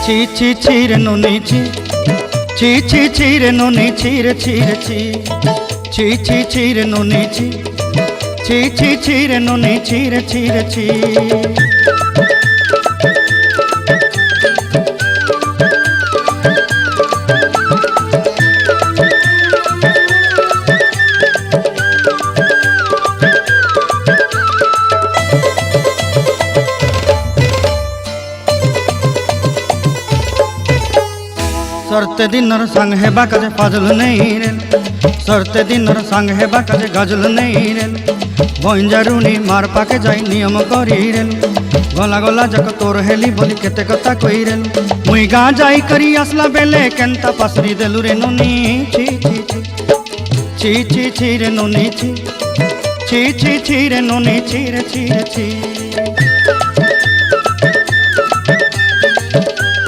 ছি ছি ছি রে নুনি ছি ছি ছি ছি রে নুনি ছি রে ছি রে ছি ছি ছি ছি রে নুনি ছি ছি ছি ছি রে নুনি ছি রে ছি রে ছি। सरते दिनर संग हेबा काजे फाजल नहीं रेल सरते दिनर संग हेबा काजे गजल नहीं रेल बंजारुनी मार पाके जाई नियम करी रेल गला गला जक तोर हेली बोली केते कथा कई रेल मुई गा जाई करी असला बेले केंता पासरी देलु रे नुनी छी छी छी छी छी छी रे नुनी छी छी छी छी रे नुनी छी रे छी रे छी।